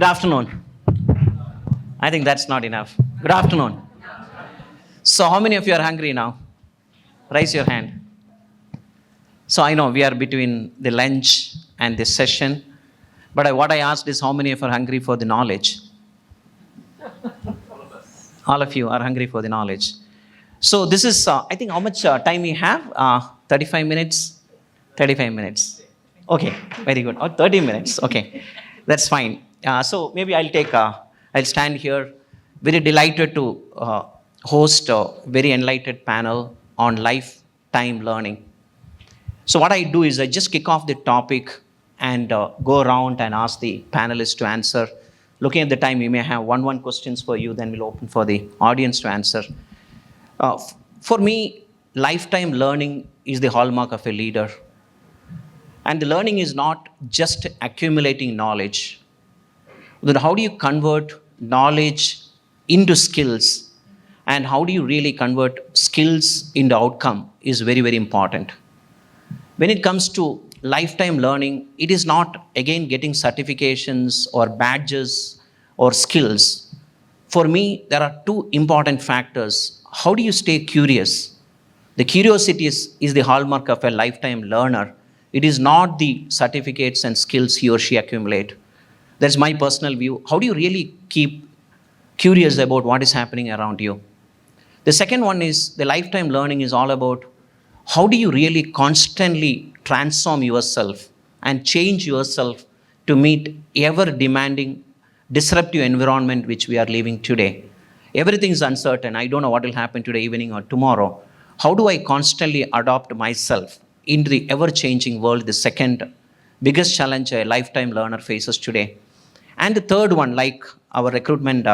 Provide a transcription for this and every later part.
Good afternoon. I think that's not enough. Good afternoon. So how many of you are hungry now? Raise your hand. So I know we are between the lunch and this session, but what I asked is how many of you are hungry for the knowledge? All of you are hungry for the knowledge. So this is, I think how much time we have? 35 minutes? 35 minutes. Okay, very good. Or 30 minutes, okay. That's fine. So maybe I'll stand here, very delighted to host a very enlightened panel on lifetime learning. So what I do is I just kick off the topic and go around and ask the panelists to answer. Looking at the time, we may have one questions for you, then we'll open for the audience to answer. For me, lifetime learning is the hallmark of a leader. And the learning is not just accumulating knowledge. Then how do you convert knowledge into skills? And how do you really convert skills into outcome is very, very important. When it comes to lifetime learning, it is not, again, getting certifications or badges or skills. For me, there are two important factors. How do you stay curious? The curiosity is the hallmark of a lifetime learner. It is not the certificates and skills he or she accumulate. That's my personal view. How do you really keep curious about what is happening around you? The second one is the lifetime learning is all about how do you really constantly transform yourself and change yourself to meet ever-demanding, disruptive environment which we are living today. Everything is uncertain. I don't know what will happen today evening or tomorrow. How do I constantly adopt myself into the ever-changing world, the second biggest challenge a lifetime learner faces today? And the third one, like our recruitment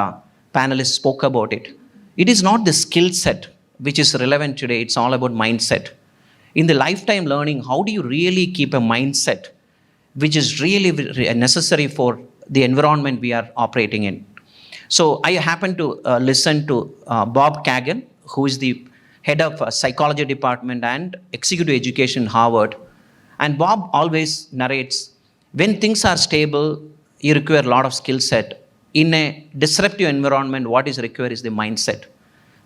panelists spoke about it, it is not the skill set which is relevant today, it's all about mindset. In the lifetime learning, how do you really keep a mindset which is really necessary for the environment we are operating in? So I happened to listen to Bob Kagan, who is the head of psychology department and executive education in Harvard. And Bob always narrates, when things are stable, you require a lot of skill set. In a disruptive environment, what is required is the mindset.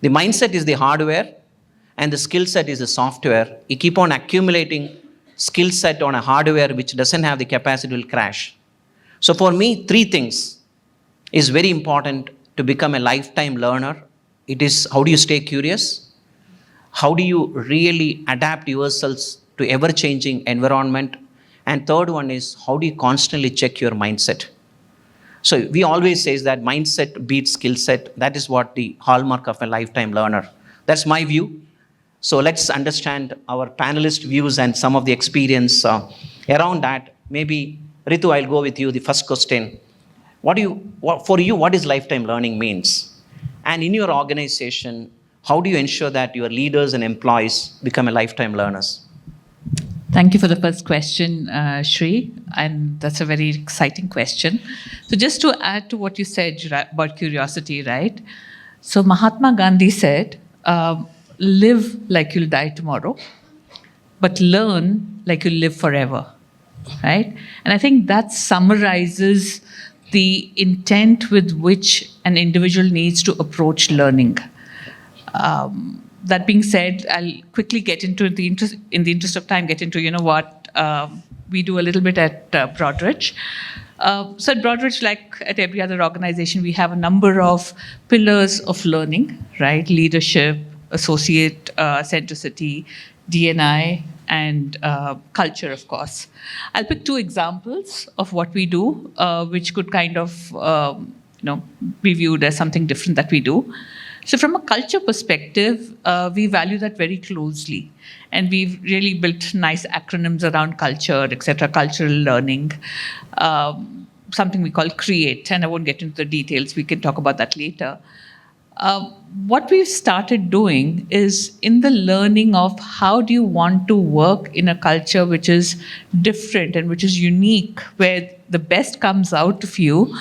The mindset is the hardware and the skill set is the software. You keep on accumulating skill set on a hardware which doesn't have the capacity to crash. So for me, three things is very important to become a lifetime learner. It is how do you stay curious? How do you really adapt yourselves to ever-changing environment? And third one is how do you constantly check your mindset? So we always say that mindset beats skill set. That is what the hallmark of a lifetime learner. That's my view. So let's understand our panelist views and some of the experience around that. Maybe Ritu, I'll go with you. The first question. For you, what is lifetime learning means? And in your organization, how do you ensure that your leaders and employees become a lifetime learners? Thank you for the first question, Sri, and that's a very exciting question. So just to add to what you said about curiosity, right? So Mahatma Gandhi said, live like you'll die tomorrow, but learn like you'll live forever, right? And I think that summarizes the intent with which an individual needs to approach learning. That being said, I'll quickly get into in the interest of time, get into what we do a little bit at Broadridge. So at Broadridge, like at every other organization, we have a number of pillars of learning, right? Leadership, associate centricity, D&I, and culture, of course. I'll pick two examples of what we do, which could kind of be viewed as something different that we do. So from a culture perspective, we value that very closely. And we've really built nice acronyms around culture, etc., cultural learning, something we call CREATE. And I won't get into the details. We can talk about that later. What we've started doing is in the learning of how do you want to work in a culture which is different and which is unique, where the best comes out of you,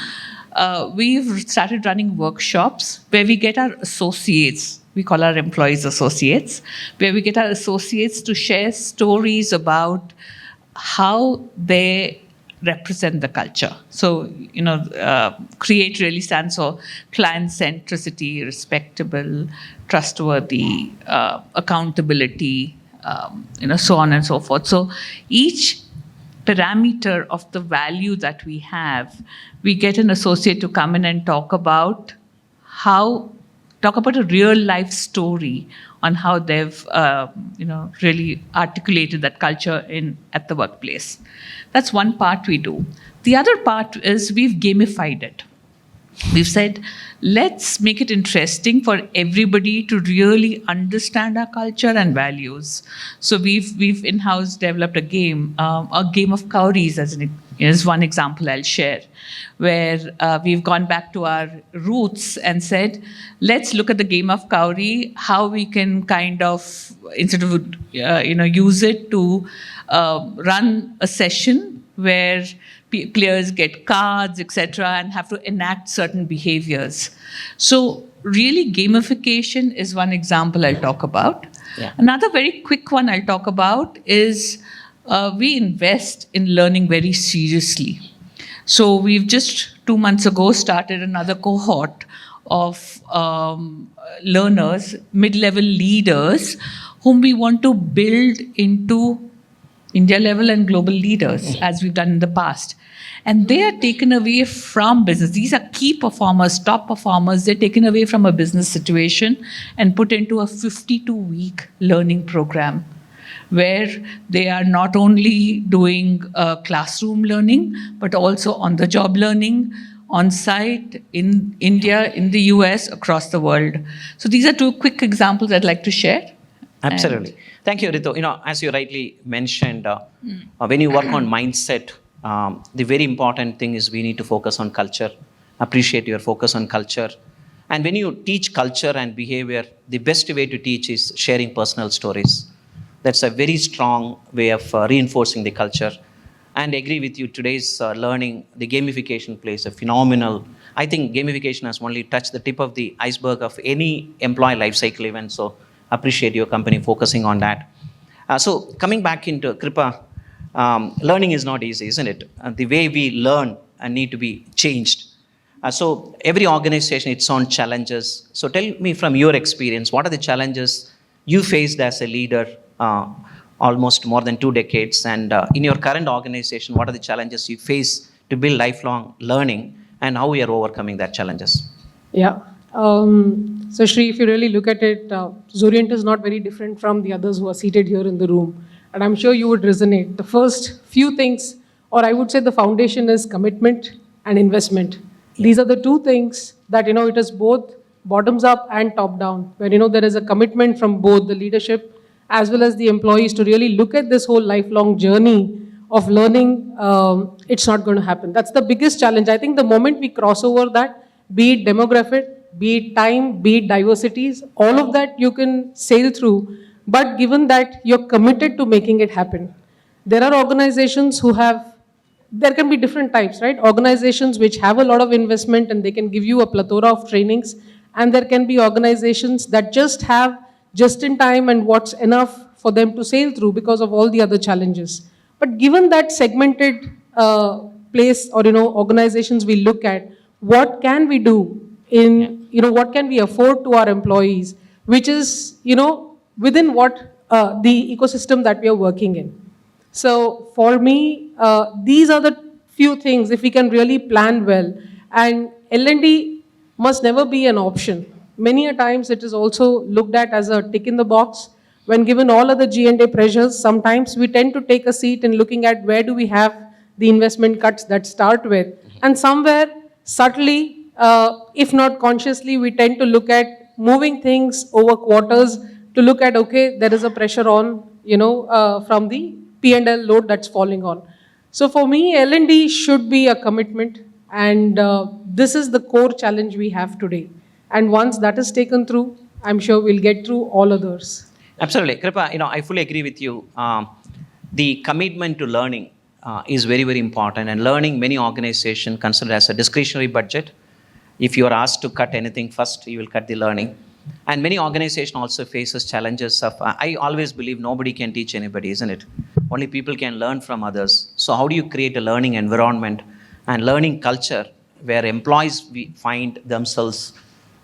we've started running workshops where we get our associates, we call our employees associates, where we get our associates to share stories about how they represent the culture. So, CREATE really stands for client centricity, respectable, trustworthy, accountability, so on and so forth. So each parameter of the value that we have, we get an associate to come in and talk about a real life story on how they've, really articulated that culture at the workplace. That's one part we do. The other part is we've gamified it. We've said, let's make it interesting for everybody to really understand our culture and values. So we've in-house developed a game of cowries is one example I'll share, where we've gone back to our roots and said, let's look at the game of cowrie, how we can kind of, instead of, use it to run a session where players get cards, etc., and have to enact certain behaviors. So really gamification is one example I'll talk about. Yeah. Another very quick one I'll talk about is we invest in learning very seriously. So we've just 2 months ago started another cohort of learners, mid-level leaders, whom we want to build into India level and global leaders, as we've done in the past. And they are taken away from business. These are key performers, top performers. They're taken away from a business situation and put into a 52-week learning program, where they are not only doing classroom learning, but also on-the-job learning, on-site, in India, in the US, across the world. So these are 2 quick examples I'd like to share. Absolutely. Thank you, Ritu. As you rightly mentioned, when you work on mindset, the very important thing is we need to focus on culture. Appreciate your focus on culture. And when you teach culture and behavior, the best way to teach is sharing personal stories. That's a very strong way of reinforcing the culture. And I agree with you, today's learning, the gamification plays a phenomenal. I think gamification has only touched the tip of the iceberg of any employee life cycle event. So appreciate your company focusing on that. So coming back into KRUPA, learning is not easy, isn't it? The way we learn need to be changed. So every organization, its own challenges. So tell me from your experience, what are the challenges you faced as a leader almost more than 2 decades? And in your current organization, what are the challenges you face to build lifelong learning, and how we are overcoming that challenges? Yeah. So Sri, if you really look at it, Xoriant is not very different from the others who are seated here in the room. And I'm sure you would resonate. The first few things, or I would say the foundation, is commitment and investment. These are the 2 things that, it is both bottoms up and top down, where, there is a commitment from both the leadership as well as the employees to really look at this whole lifelong journey of learning. It's not going to happen. That's the biggest challenge. I think the moment we cross over that, be it demographic, be it time, be it diversities, all of that you can sail through. But given that you're committed to making it happen, there are organizations who have, there can be different types, right? Organizations which have a lot of investment and they can give you a plethora of trainings. And there can be organizations that just have just in time and what's enough for them to sail through because of all the other challenges. But given that segmented place or, organizations we look at, what can we do in, what can we afford to our employees, which is, within what the ecosystem that we are working in. So for me, these are the few things, if we can really plan well. And L&D must never be an option. Many a times it is also looked at as a tick in the box. When given all other G&A pressures, sometimes we tend to take a seat in looking at where do we have the investment cuts that start with. And somewhere subtly, if not consciously, we tend to look at moving things over quarters to look at, okay, there is a pressure on, from the P&L load that's falling on. So for me, L&D should be a commitment, and this is the core challenge we have today. And once that is taken through, I'm sure we'll get through all others. Absolutely. KRUPA, I fully agree with you. The commitment to learning is very, very important. And learning, many organizations consider as a discretionary budget. If you are asked to cut anything first, you will cut the learning. And many organizations also faces challenges of, I always believe nobody can teach anybody, isn't it? Only people can learn from others. So how do you create a learning environment and learning culture where employees find themselves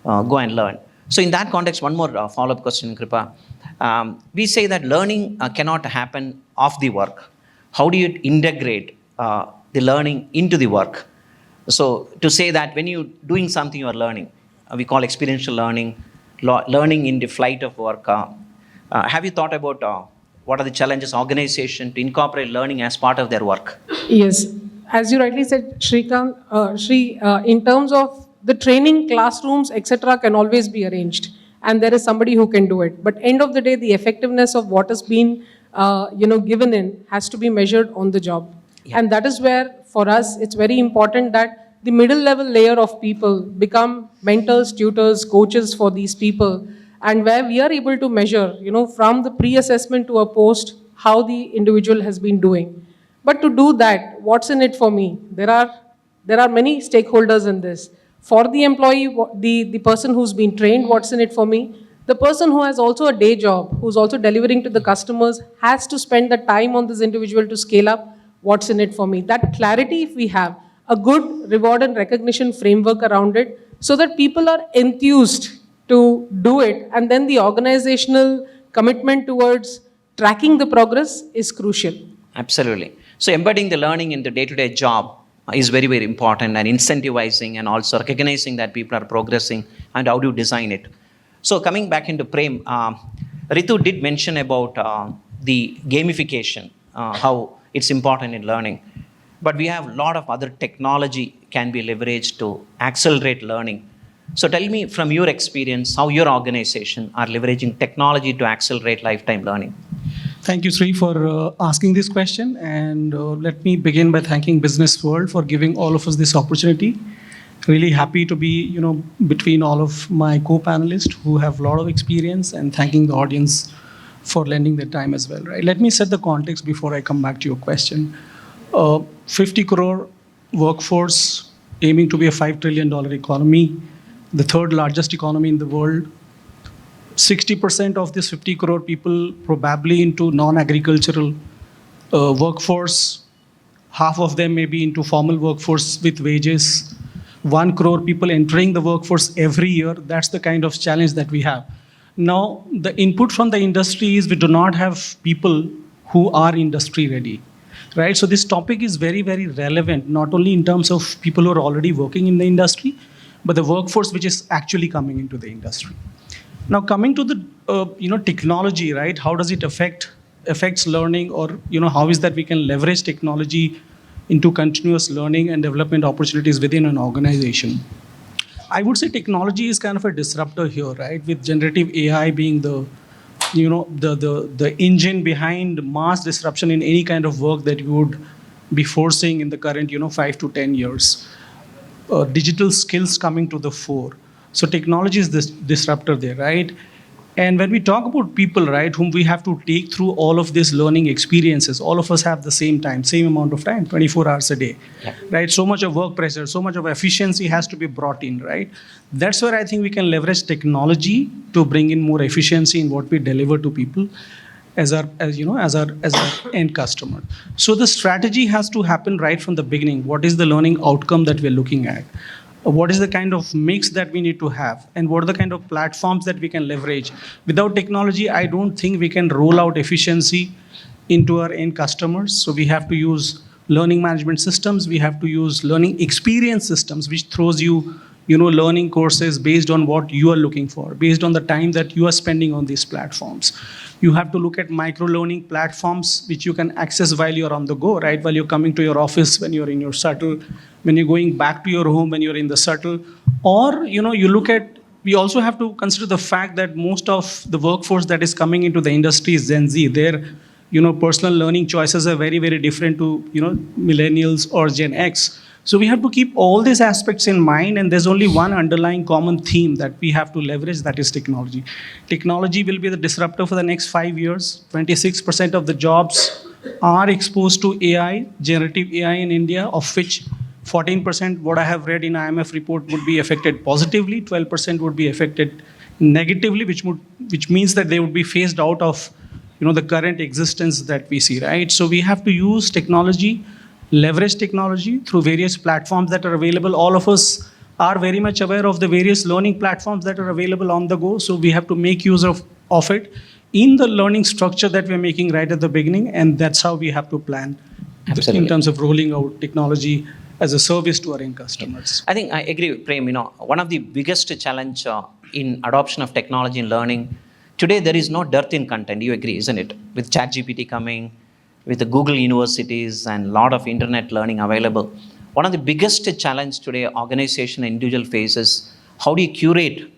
go and learn? So in that context, one more follow-up question, KRUPA. We say that learning cannot happen off the work. How do you integrate the learning into the work? So to say that when you're doing something, you're learning. We call experiential learning, learning in the flight of work. Have you thought about what are the challenges organization to incorporate learning as part of their work? Yes, as you rightly said, Shri, in terms of the training, classrooms, etc., can always be arranged, and there is somebody who can do it. But end of the day, the effectiveness of what has been, given in has to be measured on the job, and that is where, for us, it's very important that the middle level layer of people become mentors, tutors, coaches for these people, and where we are able to measure, from the pre-assessment to a post, how the individual has been doing. But to do that, what's in it for me? There are many stakeholders in this. For the employee, the person who's been trained, what's in it for me? The person who has also a day job, who's also delivering to the customers, has to spend the time on this individual to scale up. What's in it for me? That clarity, if we have a good reward and recognition framework around it, so that people are enthused to do it, and then the organizational commitment towards tracking the progress is crucial. Absolutely. So embedding the learning in the day-to-day job is very, very important, and incentivizing and also recognizing that people are progressing and how do you design it. So coming back into PREM, RITU did mention about the gamification, how it's important in learning. But we have a lot of other technology can be leveraged to accelerate learning. So tell me from your experience, how your organization are leveraging technology to accelerate lifetime learning. Thank you, Sri, for asking this question. And let me begin by thanking Business World for giving all of us this opportunity. Really happy to be, between all of my co-panelists who have a lot of experience, and thanking the audience for lending their time as well. Right? Let me set the context before I come back to your question. 50 crore workforce, aiming to be a $5 trillion economy, the third largest economy in the world. 60% of this 50 crore people probably into non-agricultural workforce. Half of them may be into formal workforce with wages. 1 crore people entering the workforce every year. That's the kind of challenge that we have. Now, the input from the industry is we do not have people who are industry ready. Right? So this topic is very, very relevant, not only in terms of people who are already working in the industry, but the workforce which is actually coming into the industry. Now, coming to the technology, right? How does it affects learning, or how is that we can leverage technology into continuous learning and development opportunities within an organization? I would say technology is kind of a disruptor here, right? With generative AI being the engine behind mass disruption in any kind of work that you would be forcing in the current 5 to 10 years. Digital skills coming to the fore. So technology is this disruptor there, right? And when we talk about people, right, whom we have to take through all of these learning experiences, all of us have the same time, same amount of time, 24 hours a day, right? So much of work pressure, so much of efficiency has to be brought in, right? That's where I think we can leverage technology to bring in more efficiency in what we deliver to people as our end customer. So the strategy has to happen right from the beginning. What is the learning outcome that we're looking at? What is the kind of mix that we need to have, and what are the kind of platforms that we can leverage? Without technology, I don't think we can roll out efficiency into our end customers. So we have to use learning management systems. We have to use learning experience systems, which throws you, learning courses based on what you are looking for, based on the time that you are spending on these platforms. You have to look at micro-learning platforms, which you can access while you're on the go, right? While you're coming to your office, when you're in your shuttle, when you're going back to your home, when you're in the shuttle. Or, we also have to consider the fact that most of the workforce that is coming into the industry is Gen Z. Their, personal learning choices are very, very different to, millennials or Gen X. So we have to keep all these aspects in mind, and there's only one underlying common theme that we have to leverage, that is technology. Technology will be the disruptor for the next 5 years. 26% of the jobs are exposed to AI, generative AI in India, of which 14%, what I have read in IMF report, would be affected positively, 12% would be affected negatively, which means that they would be phased out of the current existence that we see, right? So we have to use technology, leverage technology through various platforms that are available. All of us are very much aware of the various learning platforms that are available on the go. So we have to make use of it in the learning structure that we're making right at the beginning. And that's how we have to plan Absolutely. in terms of rolling out technology as a service to our end customers. I think I agree with Prem. One of the biggest challenge in adoption of technology in learning, today there is no dearth in content. You agree, isn't it? With ChatGPT coming, with the Google universities and a lot of internet learning available. One of the biggest challenge today organization and individual faces, how do you curate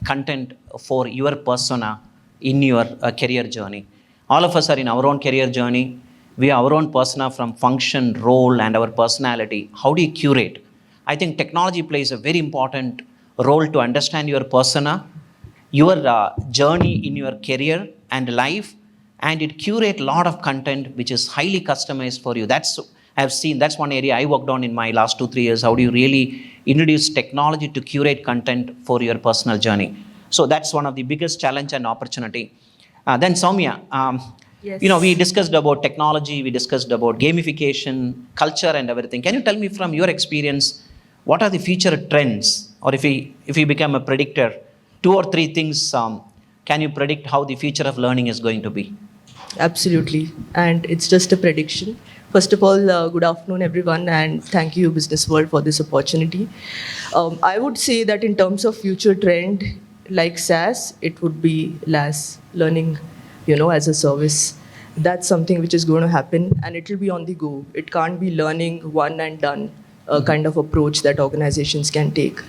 content for your persona in your career journey? All of us are in our own career journey. We have our own persona from function, role, and our personality. How do you curate? I think technology plays a very important role to understand your persona, your journey in your career and life, and it curate a lot of content which is highly customized for you. That's one area I worked on in my last 2-3 years. How do you really introduce technology to curate content for your personal journey? So that's one of the biggest challenge and opportunity. Then Soumya, Yes. we discussed about technology, we discussed about gamification, culture and everything. Can you tell me from your experience, what are the future trends? Or if we become a predictor, 2 or 3 things, can you predict how the future of learning is going to be? Absolutely. And it's just a prediction. First of all, good afternoon, everyone, and thank you, Business World, for this opportunity. I would say that in terms of future trend, like SaaS, it would be LaaS, learning, as a service. That's something which is going to happen, and it will be on the go. It can't be learning one and done kind of approach that organizations can take.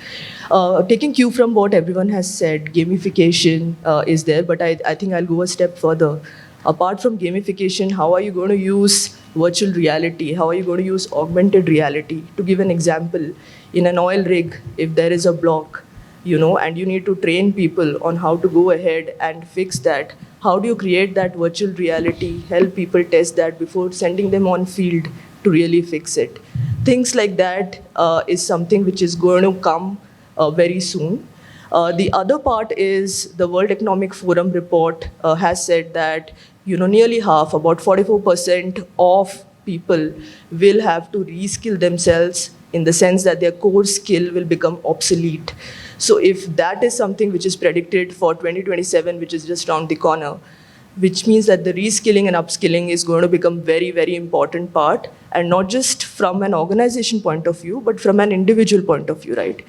Taking cue from what everyone has said, gamification is there, but I think I'll go a step further. Apart from gamification, how are you going to use virtual reality? How are you going to use augmented reality? To give an example, in an oil rig, if there is a block, and you need to train people on how to go ahead and fix that, how do you create that virtual reality, help people test that before sending them on field to really fix it? Things like that is something which is going to come very soon. The other part is the World Economic Forum report has said that nearly half, about 44% of people will have to reskill themselves in the sense that their core skill will become obsolete. So if that is something which is predicted for 2027, which is just around the corner, which means that the reskilling and upskilling is going to become very, very important part, and not just from an organization point of view, but from an individual point of view, right?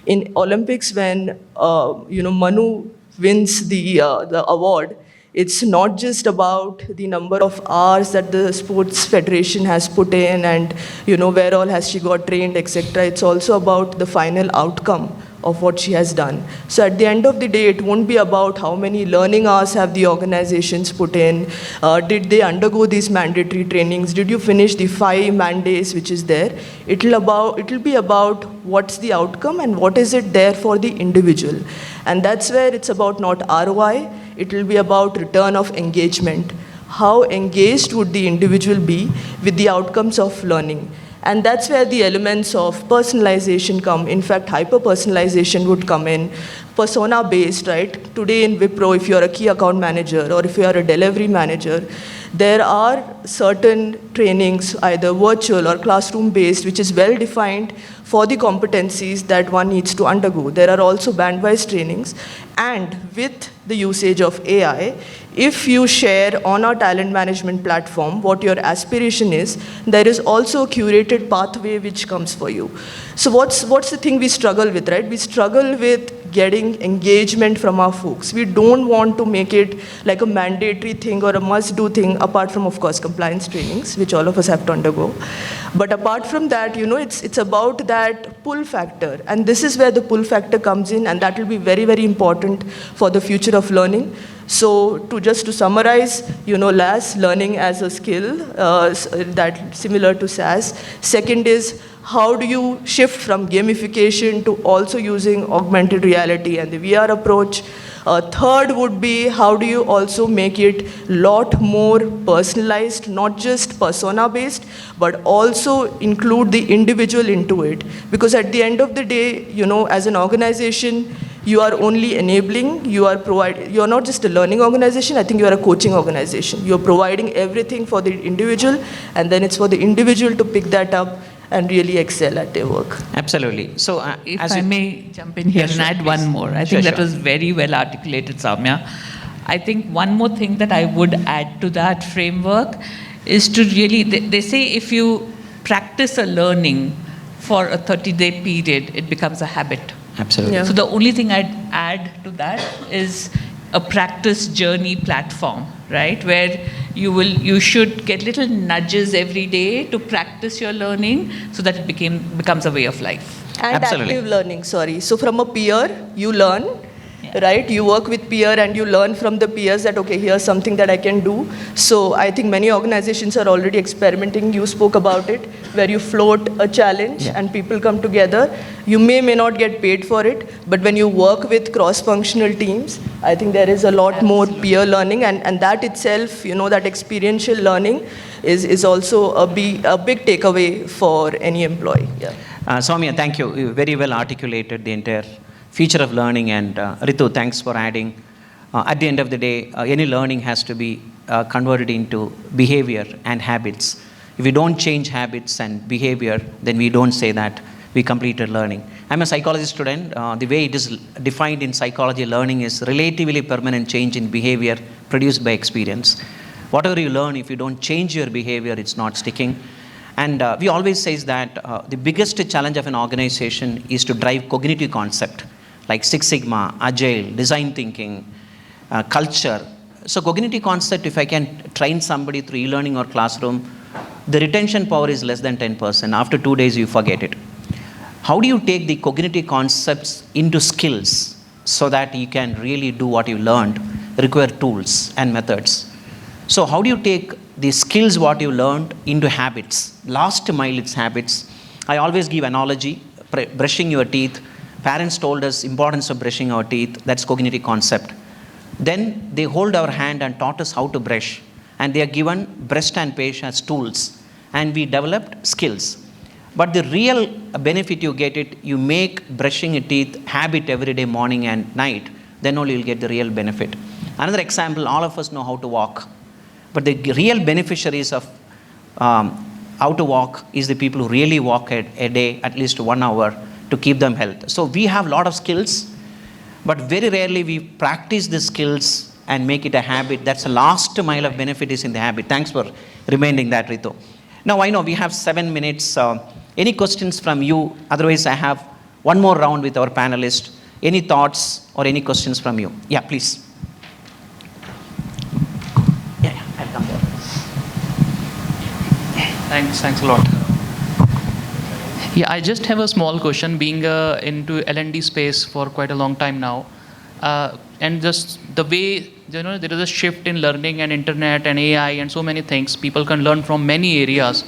In Olympics, when Manu wins the award, it's not just about the number of hours that the sports federation has put in and where all has she got trained, etc. It's also about the final outcome of what she has done. So at the end of the day, it won't be about how many learning hours have the organizations put in, did they undergo these mandatory trainings, did you finish the 5 mandates which is there. It'll be about what's the outcome and what is it there for the individual. And that's where it's about not ROI, it will be about return of engagement. How engaged would the individual be with the outcomes of learning? And that's where the elements of personalization come. In fact, hyper-personalization would come in. Persona-based, right? Today in Wipro, if you're a key account manager or if you're a delivery manager, there are certain trainings, either virtual or classroom-based, which is well-defined for the competencies that one needs to undergo. There are also band-wise trainings. And with the usage of AI, if you share on our talent management platform what your aspiration is, there is also a curated pathway which comes for you. So what's the thing we struggle with, right? We struggle with getting engagement from our folks. We don't want to make it like a mandatory thing or a must-do thing, apart from, of course, compliance trainings, which all of us have to undergo. But apart from that, it's about that pull factor. And this is where the pull factor comes in, and that will be very, very important for the future of learning. So to summarize, LaaS, learning as a skill, that similar to SaaS. Second is, how do you shift from gamification to also using augmented reality and the VR approach? Third would be, how do you also make it a lot more personalized, not just persona-based, but also include the individual into it? Because at the end of the day, as an organization, You are only enabling, you are not just a learning organization, I think you are a coaching organization. You are providing everything for the individual, and then it's for the individual to pick that up and really excel at their work. Absolutely. So, If as I you- may jump in here Yeah, and sure, add please. one more. I Sure, think that sure. was very well articulated, Soumya. I think one more thing that I would add to that framework is to really, they say if you practice a learning for a 30-day period, it becomes a habit. Absolutely. Yeah. So the only thing I'd add to that is a practice journey platform, right? Where you should get little nudges every day to practice your learning so that it becomes a way of life. And Absolutely. active learning, sorry. So from a peer, you learn, Yeah. right? You work with peer and you learn from the peers that, okay, here's something that I can do. So I think many organizations are already experimenting. You spoke about it, where you float a challenge Yeah. and people come together. You may not get paid for it, but when you work with cross-functional teams, I think there is a lot more peer learning, and that itself, that experiential learning is also a big takeaway for any employee. Yeah. Soumya, thank you. You very well articulated the entire feature of learning, and Ritu, thanks for adding. At the end of the day, any learning has to be converted into behavior and habits. If we don't change habits and behavior, then we don't say that we completed learning. I'm a psychology student. The way it is defined in psychology, learning is relatively permanent change in behavior produced by experience. Whatever you learn, if you don't change your behavior, it's not sticking. And we always say that the biggest challenge of an organization is to drive cognitive concept, like Six Sigma, Agile, design thinking, culture. So cognitive concept, if I can train somebody through e-learning or classroom, the retention power is less than 10%. After 2 days, you forget it. How do you take the cognitive concepts into skills so that you can really do what you learned, require tools and methods? So how do you take the skills what you learned into habits? Last mile, it's habits. I always give analogy, brushing your teeth. Parents told us importance of brushing our teeth. That's cognitive concept. Then they hold our hand and taught us how to brush. And they are given breast and page as tools. And we developed skills. But the real benefit you get it, you make brushing your teeth habit every day, morning and night. Then only you'll get the real benefit. Another example, all of us know how to walk. But the real beneficiaries of how to walk is the people who really walk a day, at least 1 hour, to keep them healthy. So we have a lot of skills, but very rarely we practice the skills and make it a habit. That's the last mile of benefit is in the habit. Thanks for reminding that, Ritu. Now I know we have 7 minutes. Any questions from you? Otherwise, I have one more round with our panelists. Any thoughts or any questions from you? Yeah, please. Yeah, I'll come there. Thanks a lot. Yeah, I just have a small question. Being into L&D space for quite a long time now, and just the way there is a shift in learning and internet and AI and so many things. People can learn from many areas.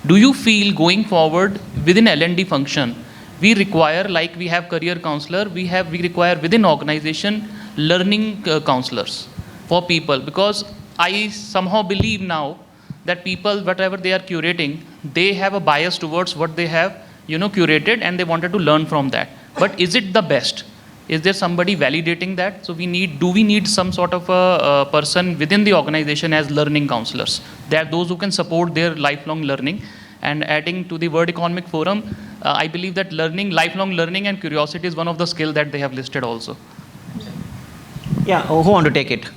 Do you feel going forward within L&D function, we require, like we have career counselor, we require within organization learning counselors for people? Because I somehow believe now that people, whatever they are curating, they have a bias towards what they have curated, and they wanted to learn from that. But is it the best? Is there somebody validating that? So do we need some sort of a person within the organization as learning counselors? They are those who can support their lifelong learning. And adding to the World Economic Forum, I believe that lifelong learning and curiosity is one of the skills that they have listed also. Yeah, who want to take it?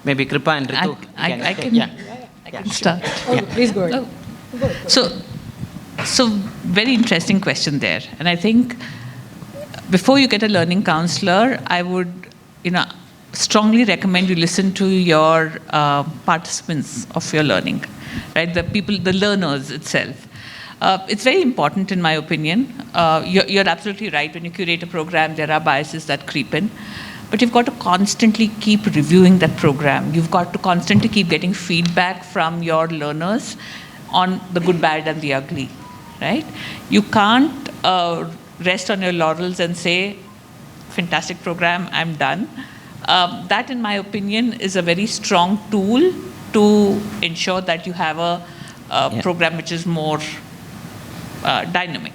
Maybe KRUPA and Ritu. I can, Yeah. I can start. Oh, please go ahead. So very interesting question there. And I think before you get a learning counselor, I would, strongly recommend you listen to your participants of your learning, right? The learners itself. It's very important in my opinion. You're absolutely right. When you curate a program, there are biases that creep in. But you've got to constantly keep reviewing that program. You've got to constantly keep getting feedback from your learners on the good, bad, and the ugly, right? You can't rest on your laurels and say, fantastic program, I'm done. That, in my opinion, is a very strong tool to ensure that you have a program which is more dynamic,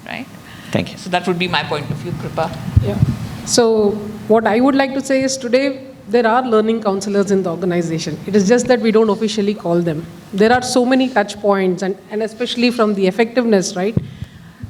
right? Thank you. So that would be my point of view, KRUPA. Yeah. So what I would like to say is today, there are learning counselors in the organization. It is just that we don't officially call them. There are so many touch points and especially from the effectiveness, right?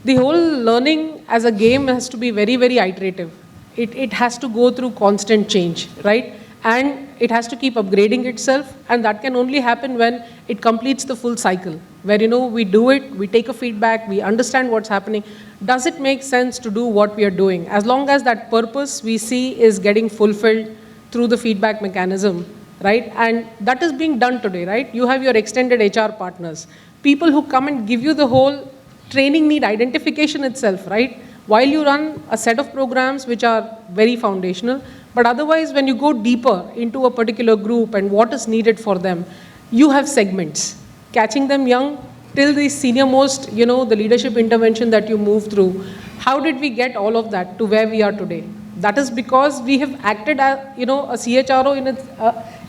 The whole learning as a game has to be very, very iterative. It has to go through constant change, right? And it has to keep upgrading itself, and that can only happen when it completes the full cycle, where, we do it, we take a feedback, we understand what's happening. Does it make sense to do what we are doing? As long as that purpose we see is getting fulfilled through the feedback mechanism, right? And that is being done today, right? You have your extended HR partners, people who come and give you the whole training need identification itself, right? While you run a set of programs which are very foundational, but otherwise when you go deeper into a particular group and what is needed for them, you have segments, catching them young till the senior most, the leadership intervention that you move through. How did we get all of that to where we are today? That is because we have acted as, a CHRO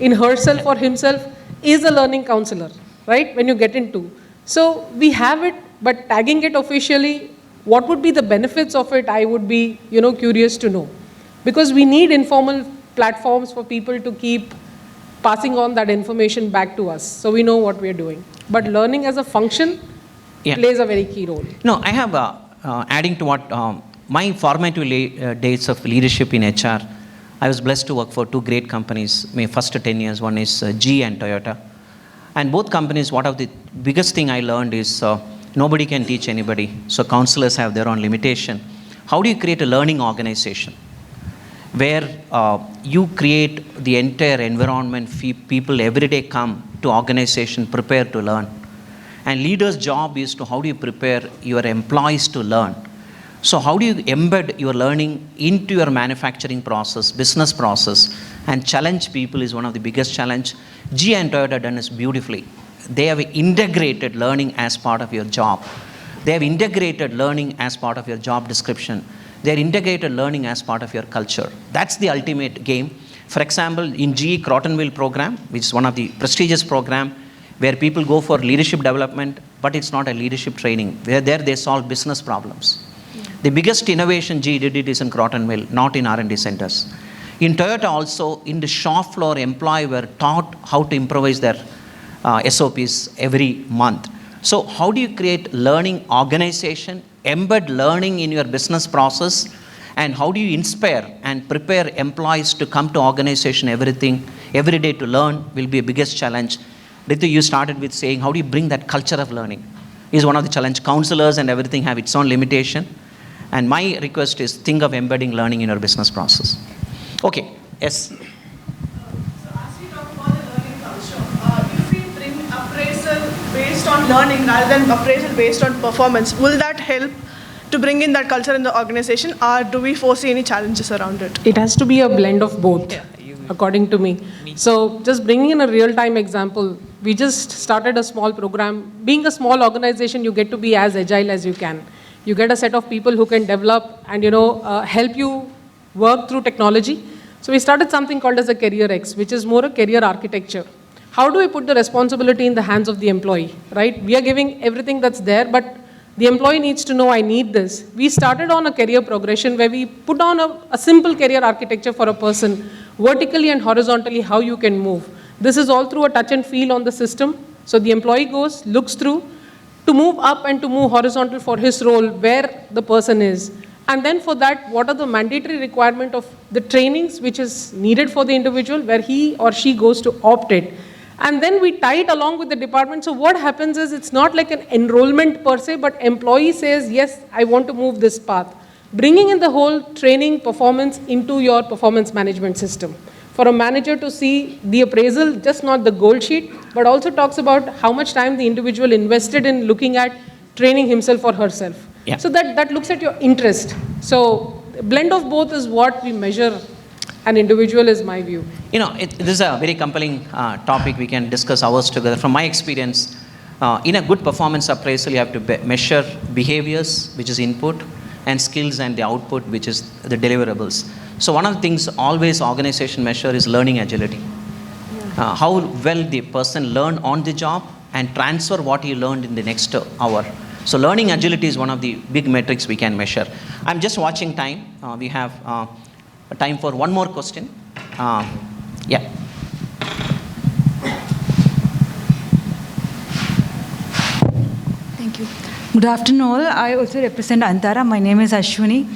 in herself or himself is a learning counselor, right? When you get into. So we have it, but tagging it officially, what would be the benefits of it? I would be, curious to know. Because we need informal platforms for people to keep passing on that information back to us, so we know what we are doing. But learning as a function plays a very key role. No, I have, adding to what, my formative days of leadership in HR, I was blessed to work for two great companies, my first 10 years, one is GE and Toyota. And both companies, one of the biggest thing I learned is nobody can teach anybody, so counselors have their own limitation. How do you create a learning organization where you create the entire environment, people every day come to organization prepared to learn. And leader's job is to how do you prepare your employees to learn. So how do you embed your learning into your manufacturing process, business process, and challenge people is one of the biggest challenge. GE and Toyota done this beautifully. They have integrated learning as part of your job. They have integrated learning as part of your job description. They are integrated learning as part of your culture. That's the ultimate game. For example, in GE Crotonville program, which is one of the prestigious program, where people go for leadership development, but it's not a leadership training. There they solve business problems. The biggest innovation GE did it is in Crotonville, not in R&D centers. In Toyota also, in the shop floor, employees were taught how to improvise their SOPs every month. So how do you create learning organization, embed learning in your business process, and how do you inspire and prepare employees to come to organization every day to learn will be a biggest challenge. RITU, you started with saying, how do you bring that culture of learning? Is one of the challenge. Counselors and everything have its own limitation. And my request is think of embedding learning in your business process. Okay, yes. So as we talk about the learning culture, if we bring appraisal based on learning rather than appraisal based on performance, will that help to bring in that culture in the organization, or do we foresee any challenges around it? It has to be a blend of both, according to me. So just bringing in a real-time example, we just started a small program. Being a small organization, you get to be as agile as you can. You get a set of people who can develop and help you work through technology. So we started something called as a Career X, which is more a career architecture. How do we put the responsibility in the hands of the employee, right? We are giving everything that's there, but the employee needs to know, I need this. We started on a career progression where we put on a simple career architecture for a person, vertically and horizontally, how you can move. This is all through a touch and feel on the system. So the employee goes, looks through, to move up and to move horizontal for his role, where the person is. And then for that, what are the mandatory requirement of the trainings which is needed for the individual, where he or she goes to opt it. And then we tie it along with the department. So what happens is, it's not like an enrollment per se, but employee says, yes, I want to move this path. Bringing in the whole training performance into your performance management system. For a manager to see the appraisal, just not the goal sheet, but also talks about how much time the individual invested in looking at training himself or herself. Yeah. So that looks at your interest. So a blend of both is what we measure an individual, is my view. This is a very compelling topic. We can discuss hours together. From my experience, in a good performance appraisal, you have to measure behaviors, which is input, and skills and the output, which is the deliverables. So one of the things always organization measure is learning agility. How well the person learn on the job and transfer what he learned in the next hour. So learning agility is one of the big metrics we can measure. I'm just watching time. We have time for one more question. Yeah. Thank you. Good afternoon all. I also represent Antara. My name is Ashwini.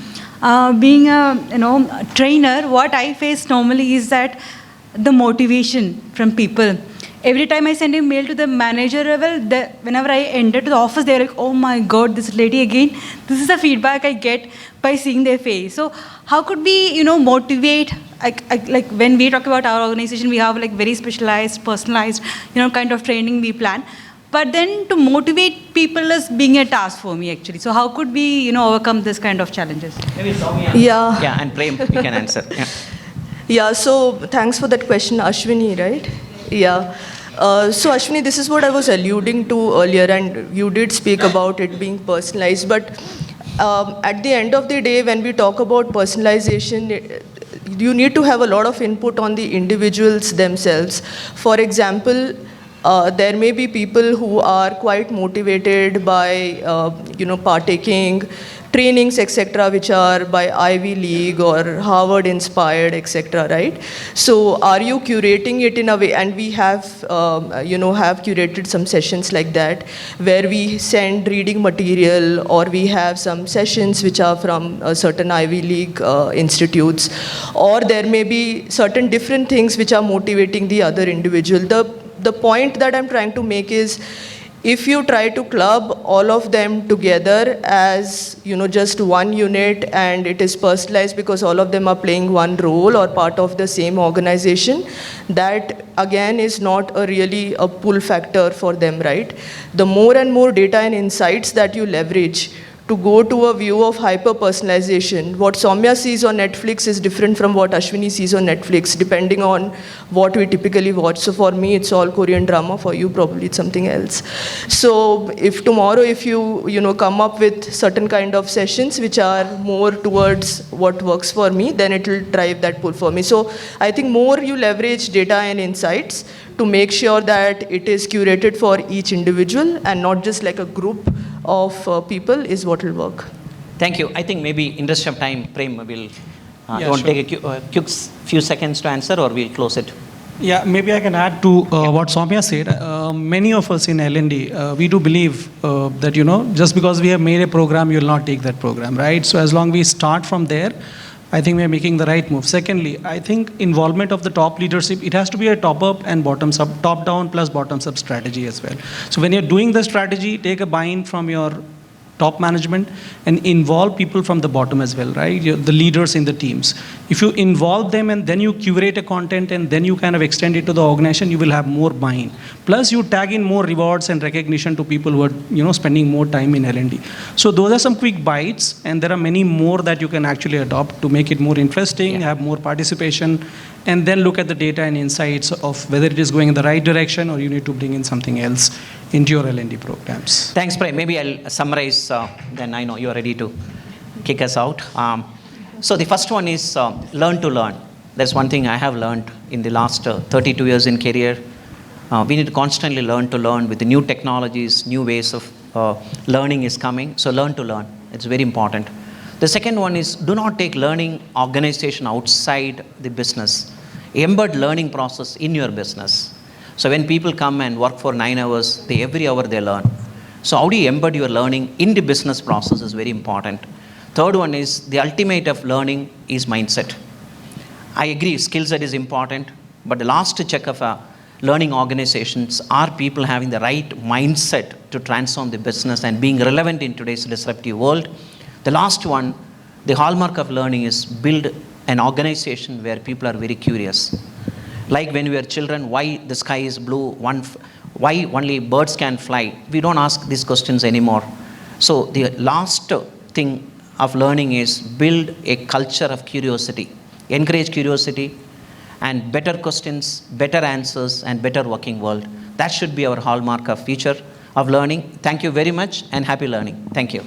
Being a trainer, what I face normally is that the motivation from people. Every time I send a mail to the manager level, whenever I enter to the office, they're like, oh my God, this lady again. This is the feedback I get by seeing their face. So how could we, motivate, like when we talk about our organization, we have like very specialized, personalized, kind of training we plan. But then to motivate people is being a task for me actually. So how could we, overcome this kind of challenges? Maybe Soumya. Yeah. Yeah, and Prem, you can answer. Yeah. Yeah, so thanks for that question, Ashwini, right? Yeah. So Ashwini, this is what I was alluding to earlier, and you did speak about it being personalized. But at the end of the day, when we talk about personalization, you need to have a lot of input on the individuals themselves. For example, there may be people who are quite motivated by, partaking trainings, etc., which are by Ivy League or Harvard inspired, etc., right? So are you curating it in a way, and we have, have curated some sessions like that, where we send reading material, or we have some sessions which are from certain Ivy League institutes, or there may be certain different things which are motivating the other individual. The point that I'm trying to make is, if you try to club all of them together as, just one unit, and it is personalized because all of them are playing one role or part of the same organization, that again is not really a pull factor for them, right? The more and more data and insights that you leverage to go to a view of hyper-personalization. What Soumya sees on Netflix is different from what Ashwini sees on Netflix, depending on what we typically watch. So for me, it's all Korean drama. For you, probably it's something else. So if tomorrow, if you, come up with certain kind of sessions which are more towards what works for me, then it will drive that pull for me. So I think more you leverage data and insights to make sure that it is curated for each individual and not just like a group of people is what will work. Thank you. I think maybe interest of time, Prem will, you want to Sure. take a quick few seconds to answer, or we'll close it? Yeah, maybe I can add to what Soumya said. Many of us in L&D, we do believe that, just because we have made a program, you will not take that program, right? So as long as we start from there, I think we are making the right move. Secondly, I think involvement of the top leadership, it has to be a top-up and bottoms-up, top-down plus bottoms-up strategy as well. So when you're doing the strategy, take a buy-in from your top management and involve people from the bottom as well, right? The leaders in the teams. If you involve them and then you curate a content and then you kind of extend it to the organization, you will have more buy-in. Plus you tag in more rewards and recognition to people who are, spending more time in L&D. So those are some quick bites, and there are many more that you can actually adopt to make it more interesting, have more participation, and then look at the data and insights of whether it is going in the right direction or you need to bring in something else into your L&D programs. Thanks, Prem. Maybe I'll summarize, then I know you're ready to kick us out. So the first one is learn to learn. That's one thing I have learned in the last 32 years in career. We need to constantly learn to learn with the new technologies, new ways of learning is coming. So learn to learn. It's very important. The second one is do not take learning organization outside the business. Embed learning process in your business. So when people come and work for 9 hours, every hour they learn. So how do you embed your learning in the business process is very important. Third one is the ultimate of learning is mindset. I agree, skill set is important, but the last check of learning organizations are people having the right mindset to transform the business and being relevant in today's disruptive world. The last one, the hallmark of learning is build an organization where people are very curious. Like when we were children, why the sky is blue, why only birds can fly? We don't ask these questions anymore. So the last thing of learning is build a culture of curiosity. Encourage curiosity and better questions, better answers, and better working world. That should be our hallmark of future of learning. Thank you very much and happy learning. Thank you.